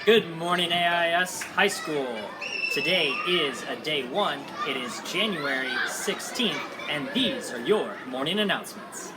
Good morning, AIS High School. Today is a day one. It is January 16th, and these are your morning announcements.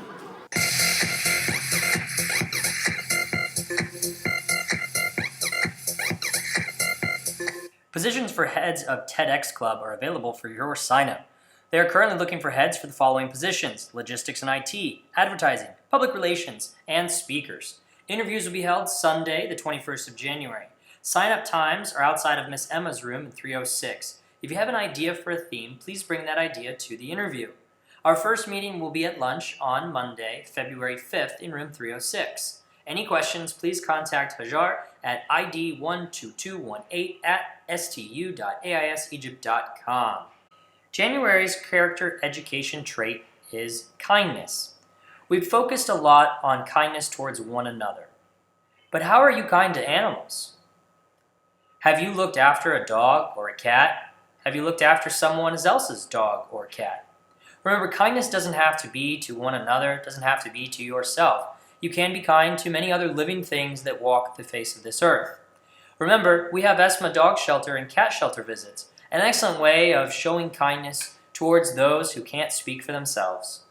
Positions for heads of TEDx Club are available for your sign-up. They are currently looking for heads for the following positions: logistics and IT, advertising, public relations, and speakers. Interviews will be held Sunday, the 21st of January. Sign-up times are outside of Miss Emma's room in 306. If you have an idea for a theme, please bring that idea to the interview. Our first meeting will be at lunch on Monday, February 5th in room 306. Any questions, please contact Hajar at id12218@stu.aisegypt.com. January's character education trait is kindness. We've focused a lot on kindness towards one another. But how are you kind to animals? Have you looked after a dog or a cat? Have you looked after someone else's dog or cat? Remember, kindness doesn't have to be to one another, it doesn't have to be to yourself. You can be kind to many other living things that walk the face of this earth. Remember, we have ESMA dog shelter and cat shelter visits, an excellent way of showing kindness towards those who can't speak for themselves.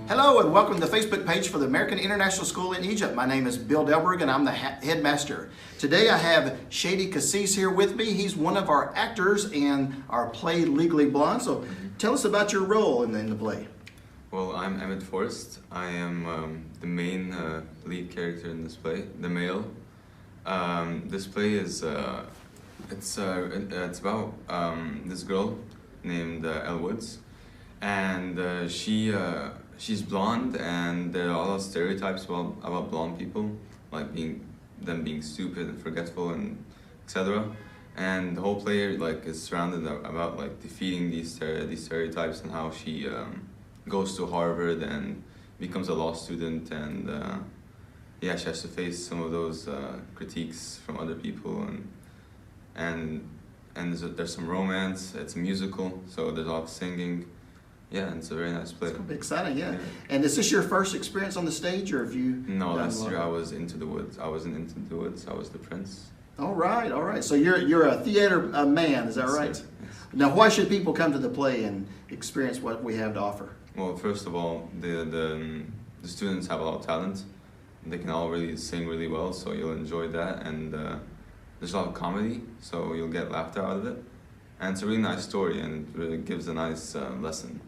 Hello and welcome to the Facebook page for the American International School in Egypt. My name is Bill Delberg and I'm the headmaster. Today I have Shady Cassis here with me. He's one of our actors in our play Legally Blonde. So tell us about your role in the play. Well, I'm Emmett Forrest. I am the main lead character in this play, the male. This play is it's about this girl named Elle Woods, and she's blonde, and there are a lot of stereotypes about blonde people, like being stupid and forgetful and etc. And the whole play is surrounded about defeating these stereotypes and how she goes to Harvard and becomes a law student, and she has to face some of those critiques from other people, and there's some romance. It's a musical, so there's a lot of singing. Yeah, and it's a very nice play. It's gonna be exciting, yeah. And is this your first experience on the stage, or have you? No, last year I was Into the Woods. I wasn't Into the Woods. I was the prince. All right. So you're a theater man, is that right? Yes. Now, why should people come to the play and experience what we have to offer? Well, first of all, the students have a lot of talent. They can all really sing really well, so you'll enjoy that. And there's a lot of comedy, so you'll get laughter out of it. And it's a really nice story, and it really gives a nice lesson.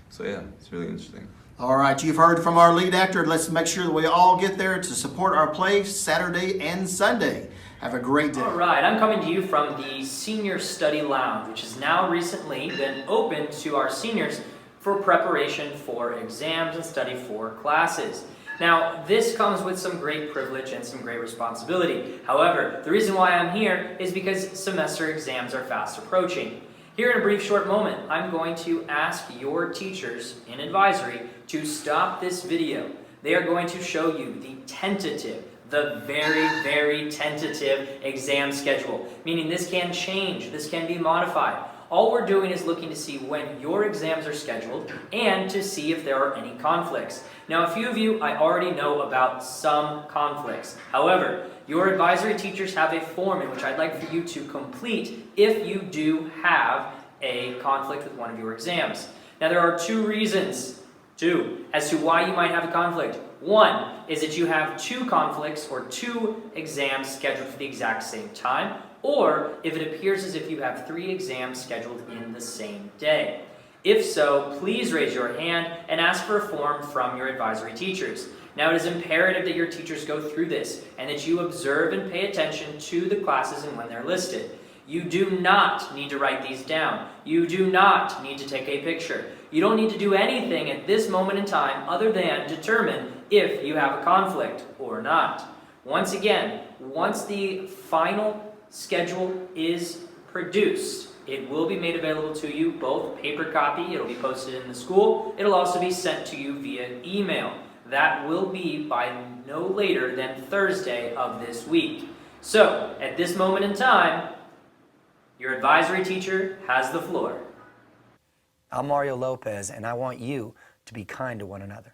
So yeah, it's really interesting. All right, you've heard from our lead actor. Let's make sure that we all get there to support our play Saturday and Sunday. Have a great day. All right, I'm coming to you from the Senior Study Lounge, which has now recently been opened to our seniors for preparation for exams and study for classes. Now, this comes with some great privilege and some great responsibility. However, the reason why I'm here is because semester exams are fast approaching. Here in a brief short moment, I'm going to ask your teachers in advisory to stop this video. They are going to show you the very, very tentative exam schedule, meaning this can change, this can be modified. All we're doing is looking to see when your exams are scheduled and to see if there are any conflicts. Now, a few of you, I already know about some conflicts. However, your advisory teachers have a form in which I'd like for you to complete if you do have a conflict with one of your exams. Now, there are two reasons as to why you might have a conflict. One is that you have two conflicts or two exams scheduled for the exact same time, or if it appears as if you have 3 exams scheduled in the same day. If so, please raise your hand and ask for a form from your advisory teachers. Now, it is imperative that your teachers go through this and that you observe and pay attention to the classes and when they're listed. You do not need to write these down. You do not need to take a picture. You don't need to do anything at this moment in time other than determine if you have a conflict or not. Once again, once the final schedule is produced, it will be made available to you, both paper copy, it'll be posted in the school, it'll also be sent to you via email. That will be by no later than Thursday of this week. So, at this moment in time, your advisory teacher has the floor. I'm Mario Lopez, and I want you to be kind to one another.